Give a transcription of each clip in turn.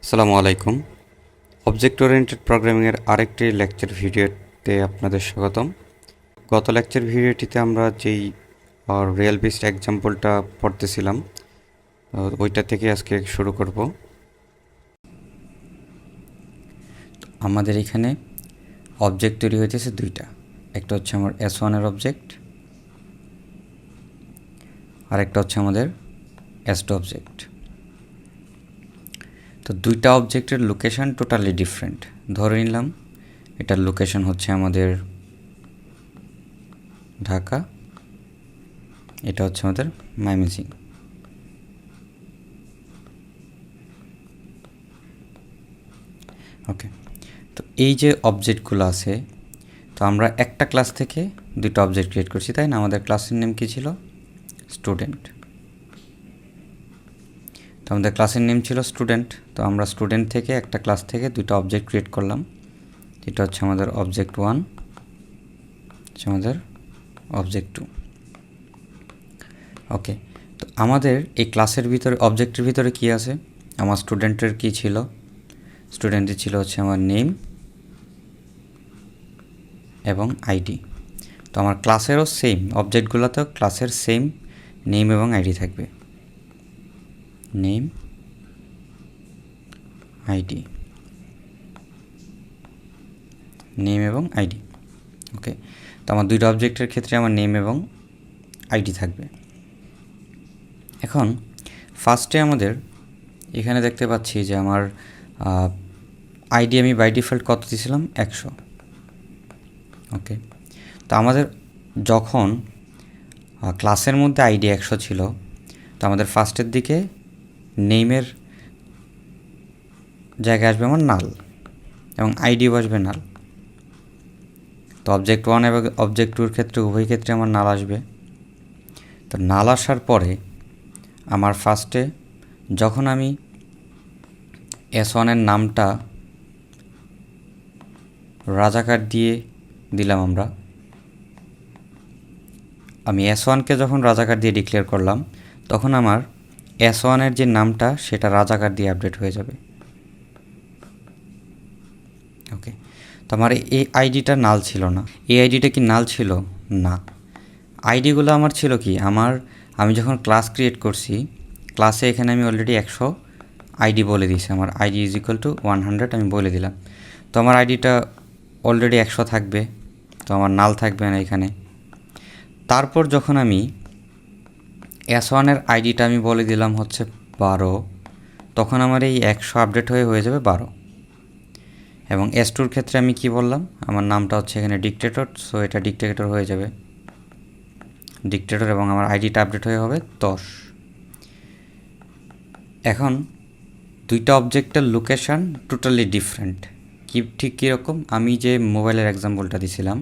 আসসালামু আলাইকুম। Object oriented প্রোগ্রামিংয়ের আরেকটি লেকচার ভিডিওতে আপনাদের স্বাগতম। গত লেকচার ভিডিওটিতে আমরা যেই রিয়েল বেসড এক্সাম্পলটা পড়তেছিলাম, ওইটা থেকে আজকে শুরু করব। আমাদের এখানে অবজেক্ট তৈরি হইতেছে দুইটা, একটা হচ্ছে আমার S1 এর অবজেক্ট, আর একটা হচ্ছে আমাদের S2 অবজেক্ট। তো দুইটা অবজেক্টের লোকেশন টোটালি ডিফারেন্ট। ধরে নিলাম এটার লোকেশন হচ্ছে আমাদের ঢাকা, এটা হচ্ছে আমাদের ময়মনসিংহ। ওকে, তো এই যে অবজেক্টগুলো আছে, তো আমরা একটা ক্লাস থেকে দুটো অবজেক্ট ক্রিয়েট করছি, তাই না? আমাদের ক্লাসের নেম কী ছিল? স্টুডেন্ট। তো আমাদের ক্লাসের নেম ছিল স্টুডেন্ট, তো আমরা স্টুডেন্ট থেকে একটা ক্লাস থেকে দুটো অবজেক্ট ক্রিয়েট করলাম। এটা হচ্ছে আমাদের অবজেক্ট 1, হচ্ছে আমাদের অবজেক্ট 2। ওকে, তো আমাদের এই ক্লাসের ভিতরে অবজেক্টের ভিতরে কি আছে? আমার স্টুডেন্টের কি ছিল? স্টুডেন্টের ছিল হচ্ছে আমার নেম এবং আইডি। তো আমার ক্লাসেরও সেম, অবজেক্টগুলোতেও ক্লাসের সেম নেম এবং আইডি থাকবে। নেম, আইডি, নেম এবং আইডি। ওকে, তো আমার দুইটা অবজেক্টের ক্ষেত্রে আমার নেম এবং আইডি থাকবে। এখন ফার্স্টে আমাদের এখানে দেখতে পাচ্ছি যে আমার আইডি আমি বাই ডিফল্ট কত দিয়েছিলাম? 100। ওকে, তো আমাদের যখন ক্লাসের মধ্যে আইডি 100 ছিল, তো আমাদের ফার্স্টের দিকে নেমের জায়গায় আসবে আমার নাল এবং আইডিও আসবে নাল। তো অবজেক্ট 1 এবং অবজেক্ট 2-র ক্ষেত্রে উভয় ক্ষেত্রে আমার নাল আসবে। তো নাল আসার পরে আমার ফার্স্টে যখন আমি S1-এর নামটা রাজাকার দিয়ে দিলাম, আমি S1-কে যখন রাজাকার দিয়ে ডিক্লেয়ার করলাম, তখন আমার S1-এর যে নামটা সেটা রাজাকার দিয়ে আপডেট হয়ে যাবে। ওকে, তো আমার এই আইডিটা নাল ছিল না। এই আইডিটা কি নাল ছিল? না। আইডিগুলো আমার ছিল কি, আমি যখন ক্লাস ক্রিয়েট করছি, ক্লাসে এখানে আমি অলরেডি 100 আইডি বলে দিয়েছি। আমার আইডি ইজ ইকুয়াল টু 100 আমি বলে দিলাম। তো আমার আইডিটা অলরেডি 100 থাকবে, তো আমার নাল থাকবে না এখানে। তারপর যখন আমি S1-এর আইডিটা আমি বলে দিলাম হচ্ছে 12, তখন আমার এই 100 আপডেট হয়ে যাবে 12। এবং S2-র ক্ষেত্রে আমি কি বললাম? আমার নামটা হচ্ছে এখানে ডিক্টেটর, সো এটা ডিক্টেটর হয়ে যাবে, ডিক্টেটর, এবং আমার আইডিটা আপডেট হয়ে হবে 10। এখন দুইটা অবজেক্টের লোকেশান টোটালি ডিফারেন্ট। ঠিক কীরকম? আমি যে মোবাইলের এক্সাম্পলটা দিছিলাম,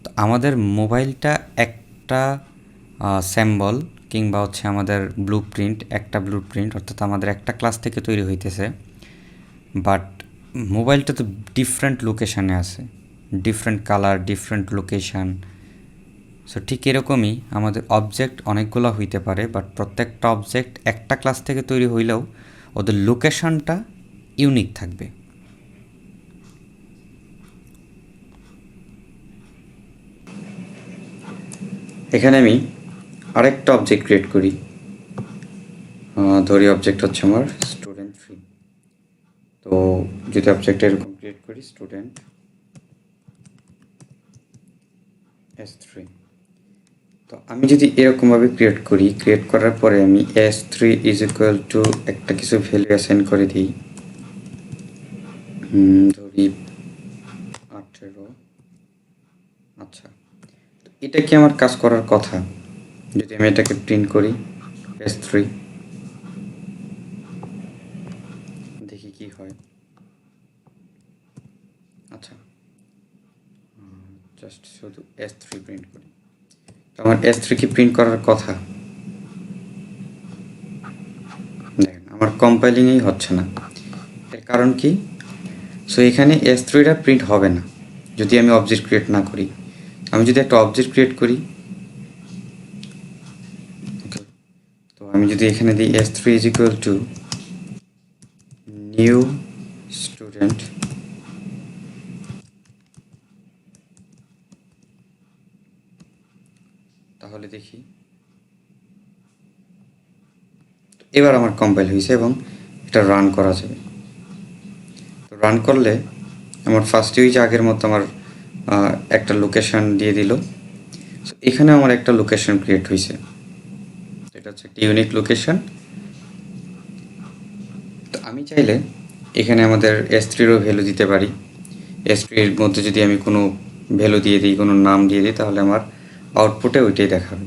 তো আমাদের মোবাইলটা একটা স্যাম্বল কিংবা হচ্ছে আমাদের একটা ব্লু প্রিন্ট, অর্থাৎ আমাদের একটা ক্লাস থেকে তৈরি হইতেছে, বাট মোবাইলটা তো ডিফারেন্ট লোকেশানে আছে, different colour, different location. So ঠিক এরকমই আমাদের অবজেক্ট অনেকগুলো হইতে পারে, বাট প্রত্যেকটা অবজেক্ট একটা ক্লাস থেকে তৈরি হইলেও ওদের লোকেশানটা ইউনিক থাকবে। এখানে আমি আরেকটা অবজেক্ট ক্রিয়েট করি। ধরি অবজেক্ট হচ্ছে আমার স্টুডেন্ট 3। তো যদি অবজেক্ট এরকম ক্রিয়েট করি, স্টুডেন্ট S3, তো আমি যদি এরকমভাবে ক্রিয়েট করার পরে আমি S3 ইজ ইকুয়াল টু একটা কিছু ভ্যালু অ্যাসাইন করে দিই, ধরি 18। আচ্ছা, এটা কি আমার কাজ করার কথা? যদি আমি এটাকে প্রিন্ট করি S3, দেখি কি হয়। আচ্ছা, জাস্ট শুধু S3 প্রিন্ট করি, আমার S3 কি প্রিন্ট করার কথা? দেখেন আমার কম্পাইলিংই হচ্ছে না। এর কারণ কি? সো এখানে S3টা প্রিন্ট হবে না যদি আমি অবজেক্ট ক্রিয়েট না করি। আমি যদি একটা অবজেক্ট ক্রিয়েট করি, তো আমি যদি এখানে দিই S3 is equal two new student তাহলে দেখি এবার আমার কম্পাইল হয়েছে এবং এটা রান করা যাবে। তো রান করলে আমার ফার্স্ট ওই যে আগের মতো আমার একটা লোকেশন দিয়ে দিল। এখানে আমার একটা লোকেশন ক্রিয়েট হয়েছে, এটা হচ্ছে একটা ইউনিক লোকেশন। তো আমি চাইলে এখানে আমাদের S3-রও ভ্যালু দিতে পারি। S3-এর মধ্যে যদি আমি কোনো ভ্যালু দিয়ে দিই, কোনো নাম দিয়ে দিই, তাহলে আমার আউটপুটে ওইটাই দেখাবে।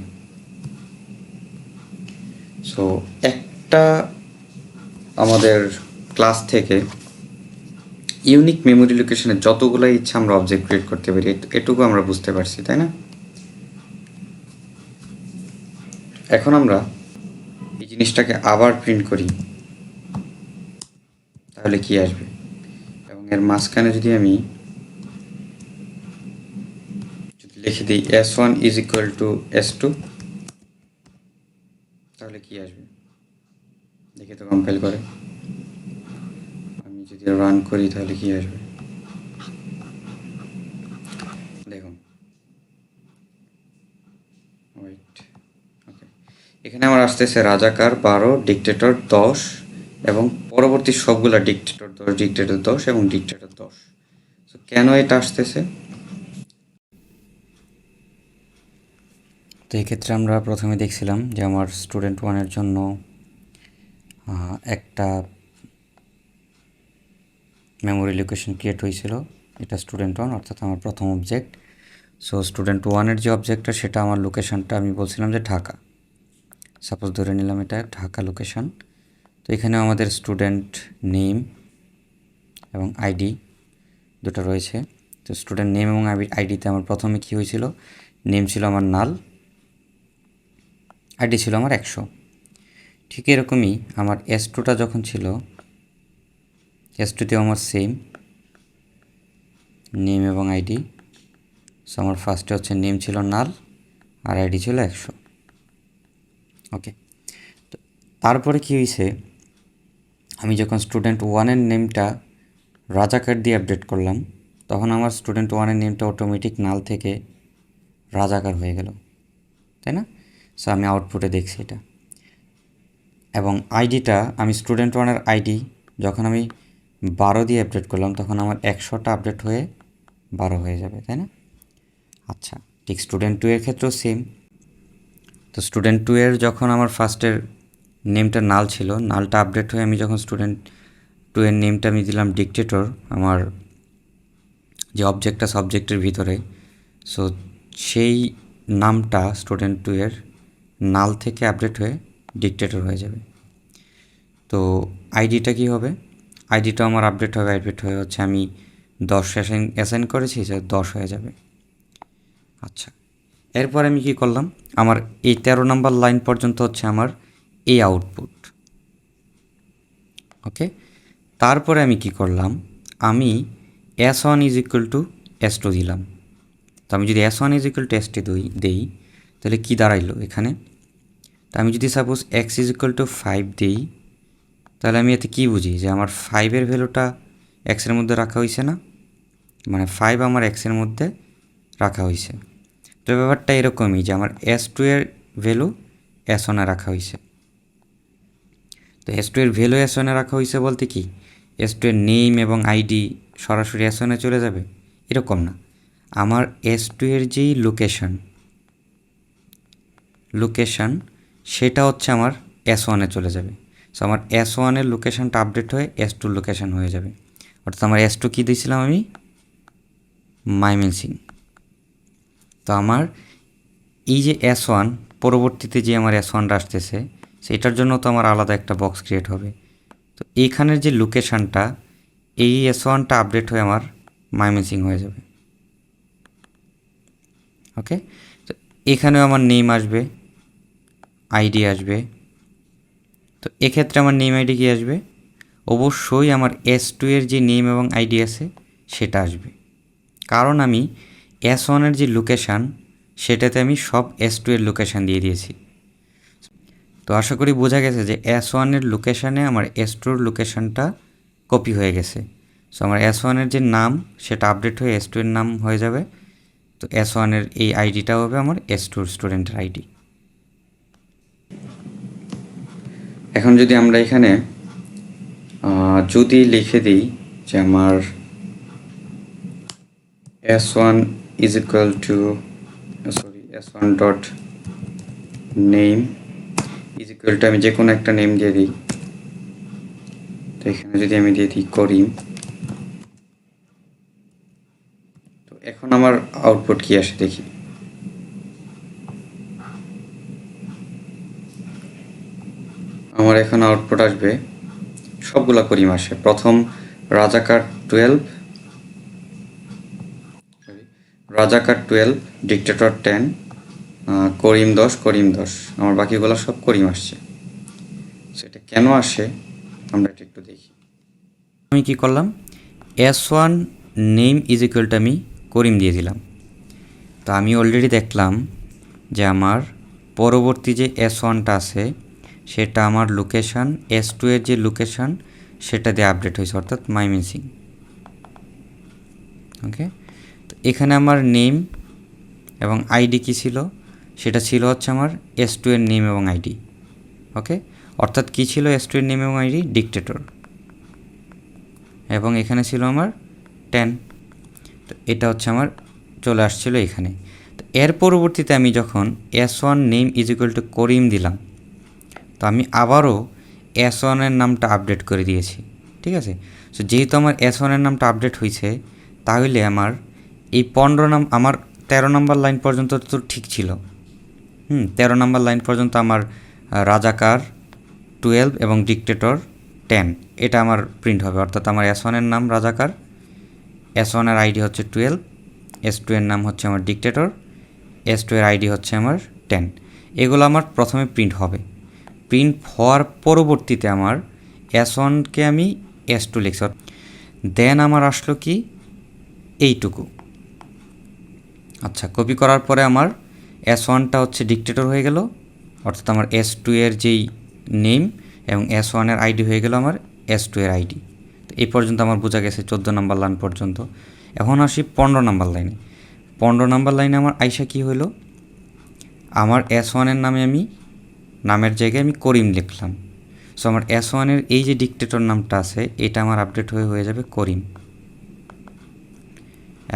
সো একটা আমাদের ক্লাস থেকে ইউনিক মেমোরি লোকেশনে যতগুলো ইচ্ছা আমরা অবজেক্ট ক্রিয়েট করতে পারি, এটুকু আমরা বুঝতে পারছি, তাই না? এখন আমরা এই জিনিসটাকে আবার প্রিন্ট করি, তাহলে কি আসবে? এবং এর মাঝখানে যদি আমি লিখে দিই S1 is equal two S2, তাহলে কি আসবে দেখে তো কম্পাইল করে। আমি যদি রান করি তাহলে কি আসবে দেখুন। ওয়েট, ওকে, এখানে আমার আসতেছে রাজাকার 12, ডিক্টেটর 10 এবং পরবর্তী সবগুলা ডিক্টেটর 10, ডিক্টেটর 10 এবং ডিক্টেটর 10। সো কেন এটা আসতেছে? তো এক্ষেত্রে আমরা প্রথমে দেখছিলাম যে আমার স্টুডেন্ট 1-এর জন্য একটা মেমোরি লোকেশন ক্রিয়েট হয়েছিল, এটা স্টুডেন্ট 1 অর্থাৎ আমার প্রথম অবজেক্ট। সো স্টুডেন্ট 1-এর যে অবজেক্টটা সেটা আমার লোকেশনটা আমি বলছিলাম যে ঢাকা, সাপোজ ধরে নিলাম এটা ঢাকা লোকেশন। তো এখানে আমাদের স্টুডেন্ট নেম এবং আইডি দুটো রয়েছে। তো স্টুডেন্ট নেম এবং আইডিতে আমার প্রথমে কী হয়েছিল, নেম ছিল আমার নাল, আইডি ছিল আমার 100। ঠিক এরকমই আমার S2টা যখন ছিল, S2তেও আমার সেম নেম এবং আইডি। সো আমার ফার্স্টে হচ্ছে নেম ছিল নাল আর আইডি ছিল 100। ওকে, তো তারপরে কী হয়েছে, আমি যখন স্টুডেন্ট 1-এর নেমটা রাজাকার দিয়ে আপডেট করলাম, তখন আমার স্টুডেন্ট 1-এর নেমটা অটোমেটিক নাল থেকে রাজাকার হয়ে গেল, তাই না? সো আমি আউটপুটে দেখছি এটা। এবং আইডিটা আমি স্টুডেন্ট 1-এর আইডি যখন আমি 12 দিয়ে আপডেট করলাম, তখন আমার 100টা আপডেট হয়ে 12 হয়ে যাবে, তাই না? আচ্ছা, ঠিক স্টুডেন্ট 2-এর ক্ষেত্রেও সেম। তো স্টুডেন্ট 2-এর যখন আমার ফার্স্টের নেমটা নাল ছিল, নালটা আপডেট হয়ে আমি যখন স্টুডেন্ট 2-এর নেমটা আমি দিলাম ডিক্টেটর, আমার যে অবজেক্টটা সাবজেক্টের ভিতরে, সো সেই নামটা স্টুডেন্ট 2-এর নাল থেকে আপডেট হয়ে ডিক্টেটর হয়ে যাবে। তো আইডিটা কী হবে, আইডিটা আমার আপডেট হয়ে হচ্ছে আমি 10 অ্যাসাইন করেছি, যে 10 হয়ে যাবে। আচ্ছা, এরপর আমি কি করলাম, আমার এই 13 নম্বর লাইন পর্যন্ত হচ্ছে আমার এই আউটপুট। ওকে, তারপরে আমি কি করলাম, আমি S1 is equal two S2 দিলাম। তো আমি যদি S1 is equal two S2 দিই, তাহলে কী দাঁড়াইলো এখানে? তো আমি যদি suppose X is equal two 5 দিই, তাহলে আমি এতে কী বুঝি, যে আমার 5-এর ভ্যালুটা X-এর মধ্যে রাখা হয়েছে না, মানে 5 আমার X-এর মধ্যে রাখা হয়েছে। তো ব্যাপারটা এরকমই যে আমার S2-এর ভ্যালু S1-এ রাখা হয়েছে। তো S2-এর ভ্যালু S1-এ রাখা হয়েছে বলতে কি, S2-এর নেম এবং আইডি সরাসরি S1-এ চলে যাবে এরকম না। আমার S2-এর যেই লোকেশন সেটা হচ্ছে আমার S1-এ চলে যাবে। সো আমার S1-এর লোকেশনটা আপডেট হয়ে S2-র লোকেশন হয়ে যাবে। অর্থাৎ আমার S2 কী দিয়েছিলাম আমি, ময়মনসিংহ। তো আমার এই যে S1 পরবর্তীতে যে আমার S1টা আসতেছে, সেটার জন্য তো আমার আলাদা একটা বক্স ক্রিয়েট হবে। তো এইখানের যে লোকেশানটা, এই S1টা আপডেট হয়ে আমার ময়মনসিংহ হয়ে যাবে। ওকে, তো এখানেও আমার নেম আসবে, আইডি আসবে। তো এক্ষেত্রে আমার নেম আইডি কী আসবে, অবশ্যই আমার S2-এর যে নেম এবং আইডি আছে সেটা আসবে, কারণ আমি S1-এর যে লোকেশান সেটাতে আমি সব S2-এর লোকেশান দিয়ে দিয়েছি। তো আশা করি বোঝা গেছে যে S1-এর লোকেশানে আমার S2-র লোকেশানটা কপি হয়ে গেছে। সো আমার S1-এর যে নাম সেটা আপডেট হয়ে S2-এর নাম হয়ে যাবে। তো S1-এর এই আইডিটা হবে আমার S2-র স্টুডেন্টের আইডি। এখন যদি আমরা এখানে যদি লিখে দিই যে আমার S1 is equal to S1 dot name is equal two, আমি যে কোনো একটা নেম দিয়ে দিই। তো এখানে যদি আমি দিয়ে দিই করিম, তো এখন আমার আউটপুট কি আসে দেখি। আমার এখন আউটপুট আসবে সবগুলা করিম আসে। প্রথম রাজাকার 12, রাজাকার 12, ডিক্টেটর 10, করিম 10, আমার বাকিগুলো সব করিম আসছে। সেটা কেন আসে আমরা এটা একটু দেখি। আমি কি করলাম, S1 name is equal two আমি করিম দিয়ে দিলাম। তো আমি অলরেডি দেখলাম যে আমার পরবর্তী যে S1টা আছে সেটা আমার লোকেশান S2 এর যে লোকেশান সেটা দিয়ে আপডেট হয়েছে, অর্থাৎ মাইমিনসিং। ওকে, তো এখানে আমার নেম এবং আইডি কী ছিল, সেটা ছিল হচ্ছে আমার S2 এর নেম এবং আইডি। ওকে, অর্থাৎ কী ছিল S2 এর নেম এবং আইডি, ডিক্টেটর। এবং এখানে ছিল আমার 10। তো এটা হচ্ছে আমার চলে আসছিল এখানে। তো এর পরবর্তীতে আমি যখন S1 name is equal to Karim দিলাম, তো আমি আবারও S1-এর নামটা আপডেট করে দিয়েছি। ঠিক আছে, সো যেহেতু আমার S1-এর নামটা আপডেট হয়েছে, তাহলে আমার এই 13 নম্বর লাইন পর্যন্ত তো ঠিক ছিল। 13 নম্বর লাইন পর্যন্ত আমার রাজাকার 12 এবং ডিক্টেটর 10 এটা আমার প্রিন্ট হবে। অর্থাৎ আমার S1-এর নাম রাজাকার, S1-এর আইডি হচ্ছে 12, S2 এর নাম হচ্ছে আমার ডিক্টেটর, S2 এর আইডি হচ্ছে আমার 10। এগুলো আমার প্রথমে প্রিন্ট হবে। প্রিন্ট হওয়ার পরবর্তীতে আমার S1-কে আমি S2 লিখছি। দেন আমার আসলো কি এইটুকু। আচ্ছা, কপি করার পরে আমার S1টা হচ্ছে ডিক্টেটর হয়ে গেল, অর্থাৎ আমার S2 এর যেই নেম এবং S1-এর আইডি হয়ে গেল আমার S2 এর আইডি। তো এই পর্যন্ত আমার বোঝা গেছে 14 নম্বর লাইন পর্যন্ত। এখন আসি 15 নম্বর লাইনে। 15 নম্বর লাইনে আমার আইসা কি হলো, আমার S1-এর নামে আমি নামের জায়গায় আমি করিম লিখলাম। সো আমার S1-এর এই যে ডিক্টেটর নামটা আছে এটা আমার আপডেট হয়ে যাবে করিম।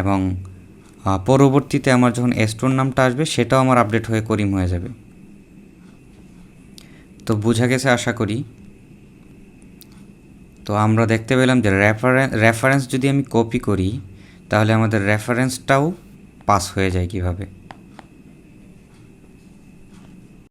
এবং পরবর্তীতে আমার যখন S2-র নামটা আসবে সেটাও আমার আপডেট হয়ে করিম হয়ে যাবে। তো বোঝা গেছে আশা করি। তো আমরা দেখতে পেলাম যে রেফারেন্স যদি আমি কপি করি তাহলে আমাদের রেফারেন্সটাও পাস হয়ে যায় কিভাবে।